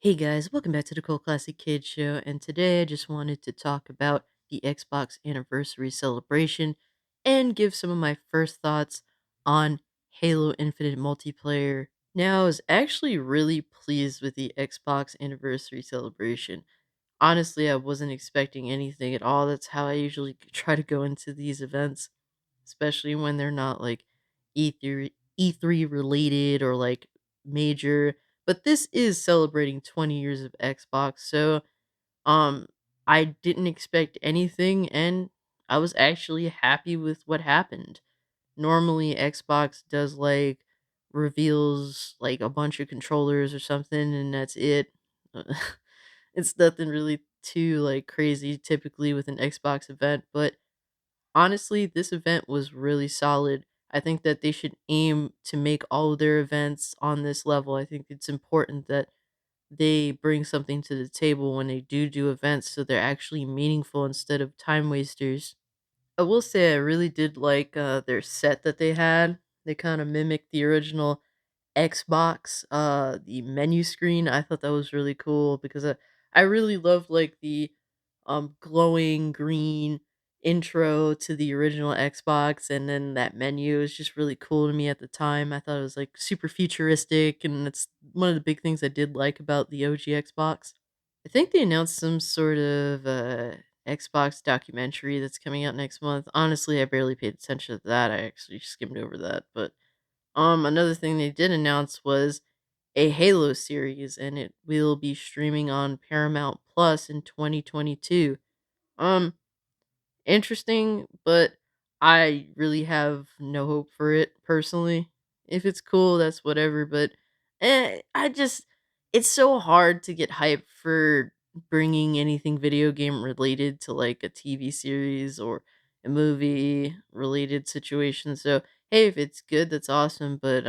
Hey guys, welcome back to the Cool Classic Kids Show. And today I just wanted to talk about the Xbox anniversary celebration and give some of my first thoughts on Halo Infinite multiplayer. Now, I was actually really pleased with the Xbox anniversary celebration. Honestly, I wasn't expecting anything at all. That's how I usually try to go into these events, especially when they're not like E3 related or like major. But this is celebrating 20 years of Xbox, so um I didn't expect anything and I was actually happy with what happened. Normally Xbox does like reveals like a bunch of controllers or something and that's it. It's nothing really too like crazy typically with an Xbox event, but honestly, this event was really solid. I think that they should aim to make all of their events on this level. I think it's important that they bring something to the table when they do events so they're actually meaningful instead of time wasters. I will say I really did like their set that they had. They kind of mimicked the original Xbox, the menu screen. I thought that was really cool because I really loved like the glowing green intro to the original Xbox and then that menu is just really cool to me at the time. I thought it was like super futuristic and it's one of the big things I did like about the OG Xbox. I think they announced some sort of Xbox documentary that's coming out next month. Honestly, I barely paid attention to that. I actually skimmed over that, but another thing they did announce was a Halo series, and it will be streaming on Paramount Plus in 2022. Um, Interesting, but I really have no hope for it personally. If it's cool, that's whatever, but I just it's so hard to get hyped for bringing anything video game related to like a TV series or a movie related situation. So, hey, if it's good, that's awesome, but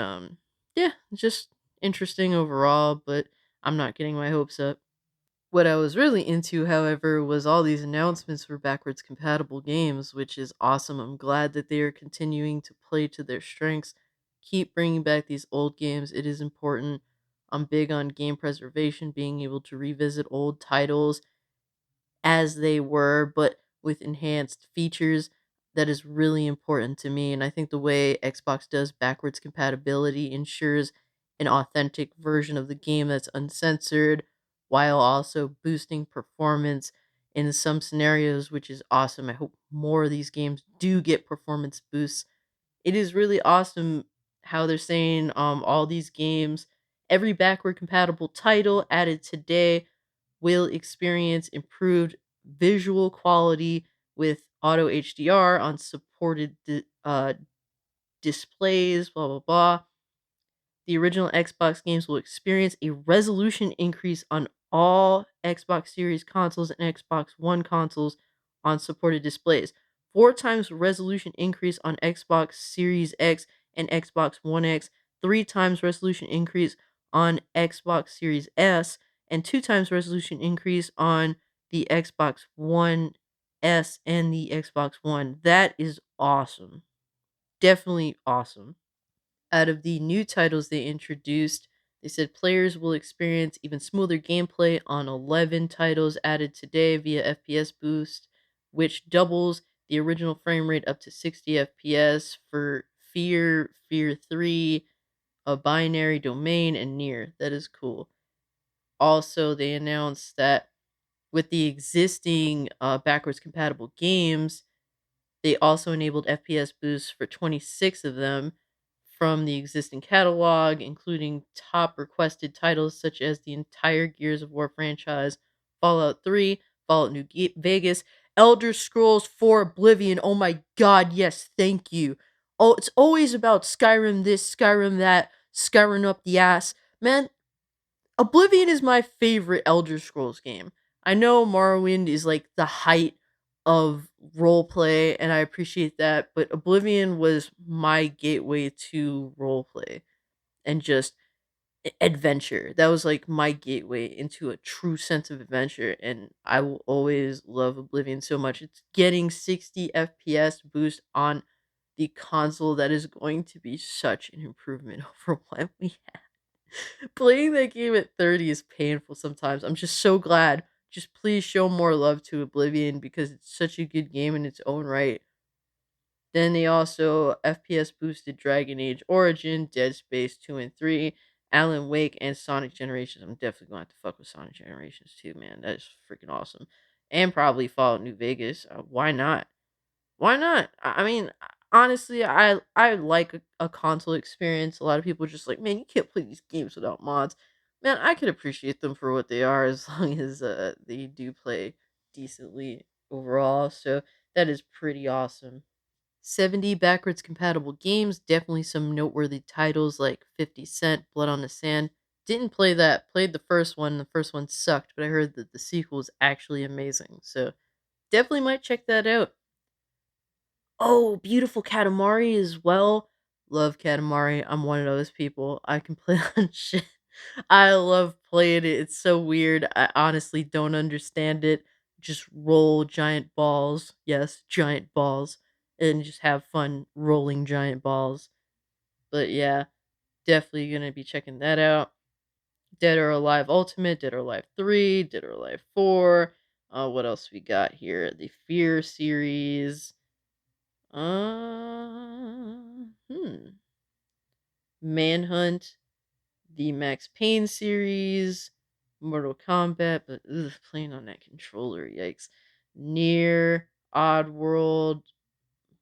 yeah, just interesting overall, but I'm not getting my hopes up. What I was really into, however, was all these announcements for backwards compatible games, which is awesome. I'm glad that they are continuing to play to their strengths. Keep bringing back these old games. It is important. I'm big on game preservation, being able to revisit old titles as they were, but with enhanced features. That is really important to me. And I think the way Xbox does backwards compatibility ensures an authentic version of the game that's uncensored while also boosting performance in some scenarios, which is awesome. I hope more of these games do get performance boosts. It is really awesome how they're saying all these games, every backward compatible title added today will experience improved visual quality with auto HDR on supported displays, blah, blah, blah. The original Xbox games will experience a resolution increase on all Xbox Series consoles and Xbox One consoles on supported displays. Four times resolution increase on Xbox Series X and Xbox One X, three times resolution increase on Xbox Series S, and two times resolution increase on the Xbox One S and the Xbox One. That is awesome. Definitely awesome. Out of the new titles they introduced, they said players will experience even smoother gameplay on 11 titles added today via FPS boost, which doubles the original frame rate up to 60 FPS for Fear 3, a binary domain, and Near. That is cool. Also, they announced that with the existing backwards compatible games, they also enabled FPS boosts for 26 of them from the existing catalog, including top requested titles such as the entire Gears of War franchise, Fallout 3, Fallout Vegas, Elder Scrolls 4 Oblivion. Oh my god, yes, thank you. Oh, it's always about Skyrim this, Skyrim that, Skyrim up the ass. Man, Oblivion is my favorite Elder Scrolls game. I know Morrowind is like the height of roleplay, and I appreciate that, but Oblivion was my gateway to roleplay and just adventure. That was like my gateway into a true sense of adventure, and I will always love Oblivion so much. It's getting 60 FPS boost on the console that is going to be such an improvement over what we had. Playing that game at 30 is painful sometimes. I'm just so glad. Just please show more love to Oblivion because it's such a good game in its own right. Then they also FPS boosted Dragon Age Origin, Dead Space 2 and 3, Alan Wake, and Sonic Generations. I'm definitely going to have to fuck with Sonic Generations too, man. That is freaking awesome. And probably Fallout New Vegas. Why not? Why not? I mean, honestly, I like a console experience. A lot of people are just like, man, you can't play these games without mods. Man, I could appreciate them for what they are as long as they do play decently overall. So that is pretty awesome. 70 backwards compatible games, definitely some noteworthy titles like 50 Cent, Blood on the Sand. Didn't play that, played the first one. The first one sucked, but I heard that the sequel is actually amazing. So definitely might check that out. Oh, Beautiful Katamari as well. Love Katamari. I'm one of those people. I can play on shit. I love playing it. It's so weird. I honestly don't understand it. Just roll giant balls. Yes, giant balls. And just have fun rolling giant balls. But yeah, definitely gonna be checking that out. Dead or Alive Ultimate, Dead or Alive 3, Dead or Alive 4. What else we got here? The Fear series. Hmm. Manhunt, the Max Payne series, Mortal Kombat, but ugh, playing on that controller, yikes. Near, Oddworld,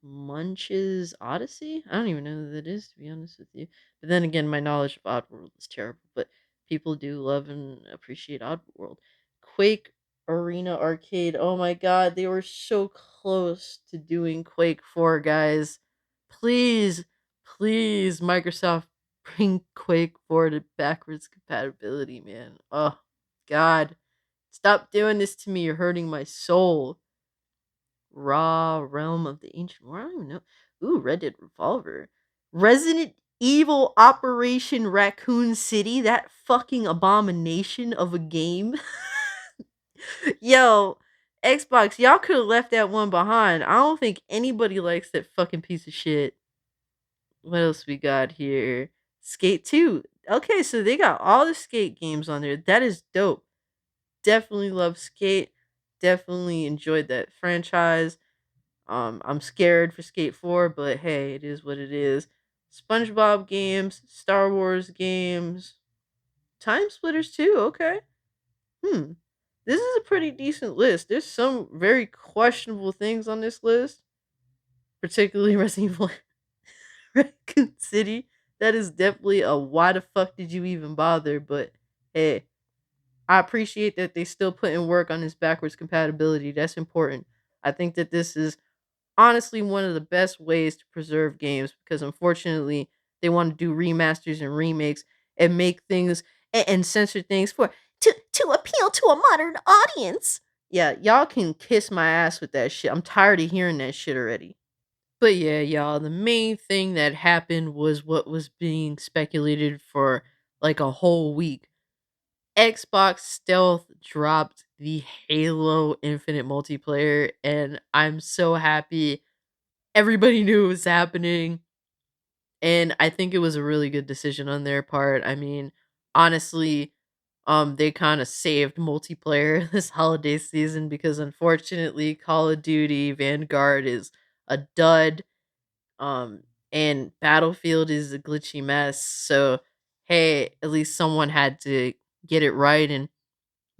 Munch's Odyssey? I don't even know who that is, to be honest with you. But then again, my knowledge of Oddworld is terrible, but people do love and appreciate Oddworld. Quake Arena Arcade. Oh my god, they were so close to doing Quake 4, guys. Please, please, Microsoft, bring Quake 4 to backwards compatibility, man. Oh, God. Stop doing this to me. You're hurting my soul. Raw Realm of the Ancient War. I don't even know. Ooh, Red Dead Revolver. Resident Evil Operation Raccoon City. That fucking abomination of a game. Yo, Xbox, y'all could have left that one behind. I don't think anybody likes that fucking piece of shit. What else we got here? Skate 2. Okay, so they got all the Skate games on there. That is dope. Definitely love Skate. Definitely enjoyed that franchise. I'm scared for Skate 4, but hey, it is what it is. SpongeBob games, Star Wars games, Time Splitters too. Okay. Hmm. This is a pretty decent list. There's some very questionable things on this list, particularly Resident Evil Raccoon City. That is definitely a why the fuck did you even bother? But hey, I appreciate that they still put in work on this backwards compatibility. That's important. I think that this is honestly one of the best ways to preserve games because unfortunately they want to do remasters and remakes and make things and censor things for to appeal to a modern audience. Yeah, y'all can kiss my ass with that shit. I'm tired of hearing that shit already. But yeah, y'all, the main thing that happened was what was being speculated for like a whole week. Xbox Stealth dropped the Halo Infinite multiplayer, and I'm so happy. Everybody knew it was happening, and I think it was a really good decision on their part. I mean, honestly, they kind of saved multiplayer this holiday season because unfortunately, Call of Duty Vanguard is a dud, um, and Battlefield is a glitchy mess. So, hey, at least someone had to get it right, and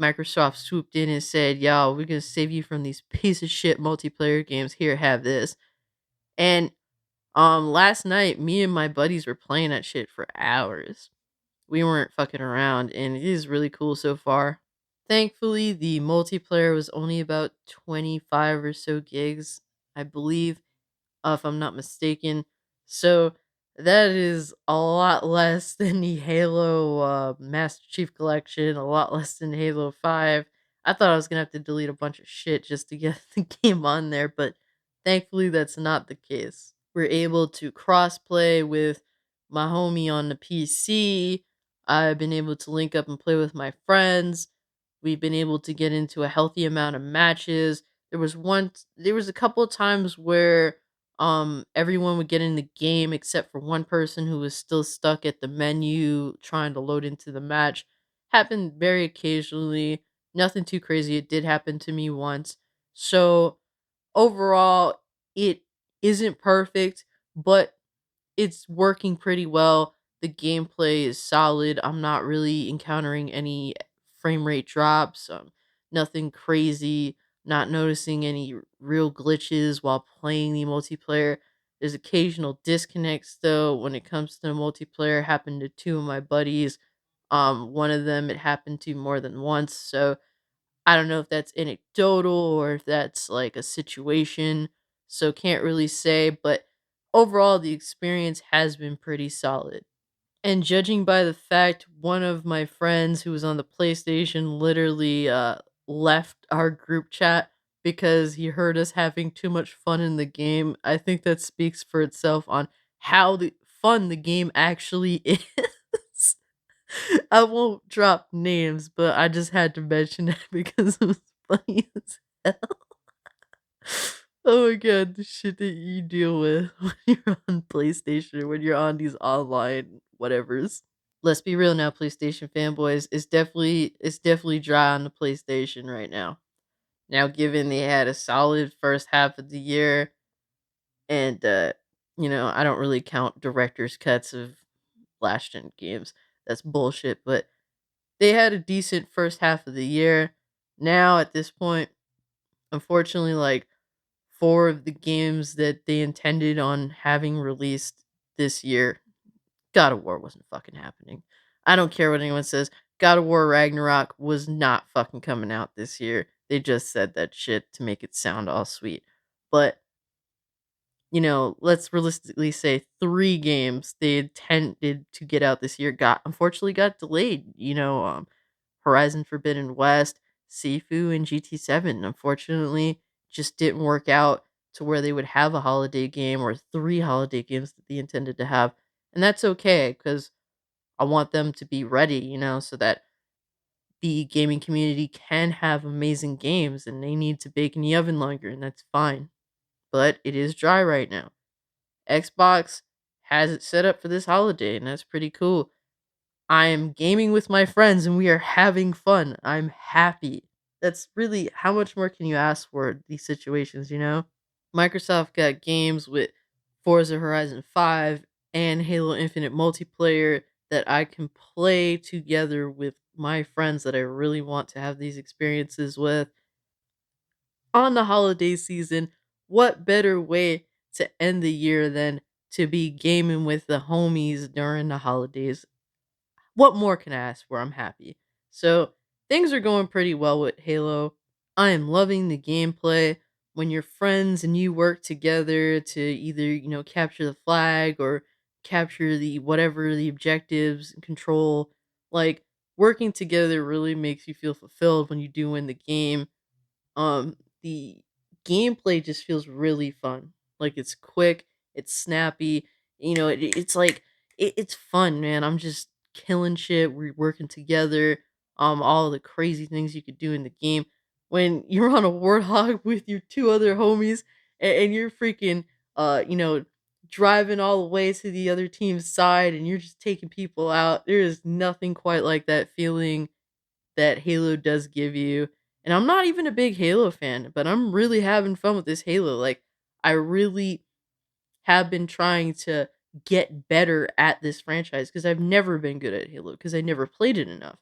Microsoft swooped in and said, "Yo, we're gonna save you from these piece of shit multiplayer games. Here, have this." And last night, me and my buddies were playing that shit for hours. We weren't fucking around, and it is really cool so far. Thankfully, the multiplayer was only about 25 or so gigs, I believe, if I'm not mistaken. So that is a lot less than the Halo Master Chief Collection, a lot less than Halo 5. I thought I was gonna have to delete a bunch of shit just to get the game on there, but thankfully that's not the case. We're able to crossplay with my homie on the PC. I've been able to link up and play with my friends. We've been able to get into a healthy amount of matches. There was a couple of times where Everyone would get in the game except for one person who was still stuck at the menu trying to load into the match. Happened very occasionally, nothing too crazy. It did happen to me once. So overall, it isn't perfect, but it's working pretty well. The gameplay is solid. I'm not really encountering any frame rate drops, nothing crazy, not noticing any real glitches while playing the multiplayer. There's occasional disconnects though when it comes to the multiplayer. Happened to two of my buddies. One of them it happened to more than once, so I don't know if that's anecdotal or if that's like a situation, so can't really say, but overall the experience has been pretty solid. And judging by the fact one of my friends who was on the PlayStation literally left our group chat because he heard us having too much fun in the game, I think that speaks for itself on how fun the game actually is. I won't drop names, but I just had to mention it because it was funny as hell. Oh my god, the shit that you deal with when you're on PlayStation, when you're on these online whatevers. Let's be real now, PlayStation fanboys. It's definitely dry on the PlayStation right now. Now, given they had a solid first half of the year, and I don't really count director's cuts of last gen games. That's bullshit. But they had a decent first half of the year. Now at this point, unfortunately, like four of the games that they intended on having released this year, God of War wasn't fucking happening. I don't care what anyone says. God of War Ragnarok was not fucking coming out this year. They just said that shit to make it sound all sweet. But let's realistically say 3 games they intended to get out this year unfortunately got delayed. Horizon Forbidden West, Sifu, and GT7. Unfortunately, just didn't work out to where they would have a holiday game or 3 holiday games that they intended to have. And that's okay because I want them to be ready, so that the gaming community can have amazing games and they need to bake in the oven longer, and that's fine. But it is dry right now. Xbox has it set up for this holiday, and that's pretty cool. I am gaming with my friends and we are having fun. I'm happy. That's really how much more can you ask for these situations? Microsoft got games with Forza Horizon 5 and Halo Infinite multiplayer that I can play together with my friends that I really want to have these experiences with on the holiday season. What better way to end the year than to be gaming with the homies during the holidays? What more can I ask for? I'm happy. So things are going pretty well with Halo. I am loving the gameplay. When your friends and you work together to either, capture the flag or capture the whatever the objectives and control, like working together really makes you feel fulfilled when you do win the game. The gameplay just feels really fun. Like it's quick, it's snappy. It's like it's fun, man. I'm just killing shit. We're working together. All the crazy things you could do in the game. When you're on a warthog with your two other homies and you're freaking driving all the way to the other team's side and you're just taking people out. There is nothing quite like that feeling that Halo does give you. And I'm not even a big Halo fan, but I'm really having fun with this Halo. Like, I really have been trying to get better at this franchise because I've never been good at Halo because I never played it enough.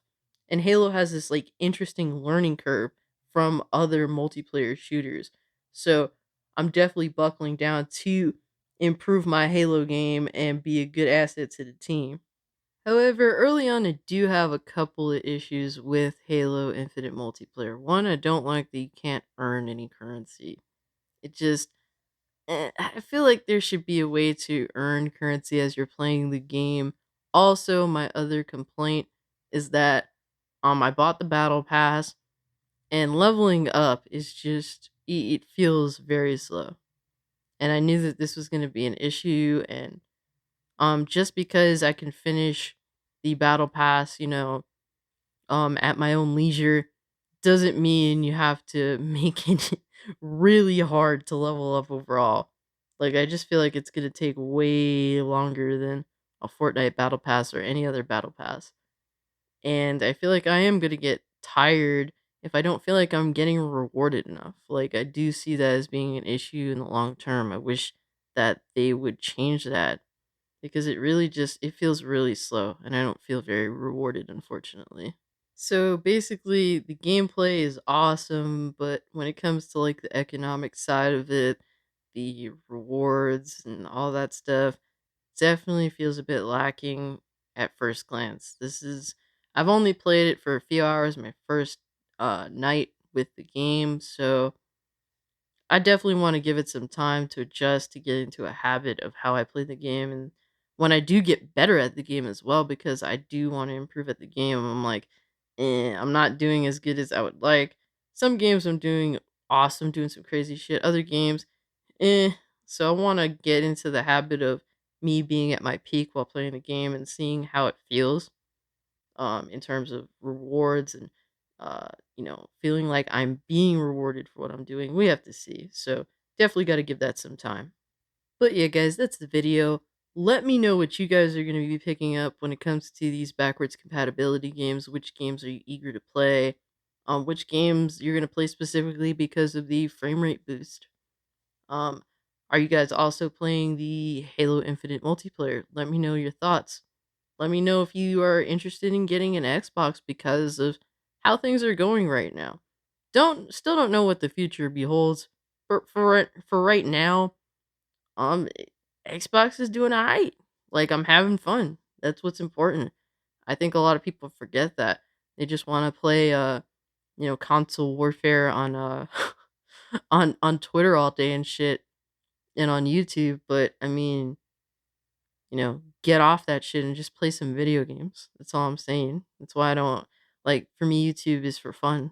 And Halo has this like interesting learning curve from other multiplayer shooters. So I'm definitely buckling down to improve my Halo game and be a good asset to the team. However, early on, I do have a couple of issues with Halo Infinite multiplayer. One, I don't like that you can't earn any currency. It just, I feel like there should be a way to earn currency as you're playing the game. Also, my other complaint is that I bought the battle pass, and leveling up is just, it feels very slow. And I knew that this was going to be an issue, and just because I can finish the battle pass, at my own leisure doesn't mean you have to make it really hard to level up overall. Like, I just feel like it's gonna take way longer than a Fortnite battle pass or any other battle pass. And I feel like I am gonna get tired if I don't feel like I'm getting rewarded enough. Like, I do see that as being an issue in the long term. I wish that they would change that because it really just it feels really slow and I don't feel very rewarded, unfortunately. So basically, the gameplay is awesome, but when it comes to like the economic side of it, the rewards and all that stuff, definitely feels a bit lacking at first glance. I've only played it for a few hours, my first night with the game, so I definitely want to give it some time to adjust to get into a habit of how I play the game. And when I do get better at the game as well, because I do want to improve at the game, I'm like, I'm not doing as good as I would like. Some games I'm doing awesome, doing some crazy shit. Other games, eh. So I want to get into the habit of me being at my peak while playing the game and seeing how it feels in terms of rewards and uh, feeling like I'm being rewarded for what I'm doing. We have to see. So definitely got to give that some time. But yeah, guys, that's the video. Let me know what you guys are going to be picking up when it comes to these backwards compatibility games. Which games are you eager to play? Which games you're going to play specifically because of the frame rate boost? Um, are you guys also playing the Halo Infinite multiplayer? Let me know your thoughts. Let me know if you are interested in getting an Xbox because of how things are going right now. Don't know what the future beholds. For right now, um Xbox is doing alright. Like I'm having fun. That's what's important. I think a lot of people forget that. They just want to play console warfare on on Twitter all day and shit and on YouTube, but I mean, get off that shit and just play some video games. That's all I'm saying. That's why I don't like for me YouTube is for fun,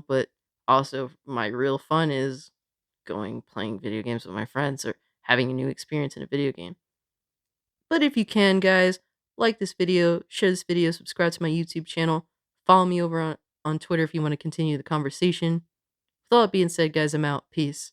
but also my real fun is going playing video games with my friends or having a new experience in a video game. But if you can, guys, like this video, share this video, subscribe to my YouTube channel, follow me over on Twitter if you want to continue the conversation. With all that being said, guys, I'm out. Peace.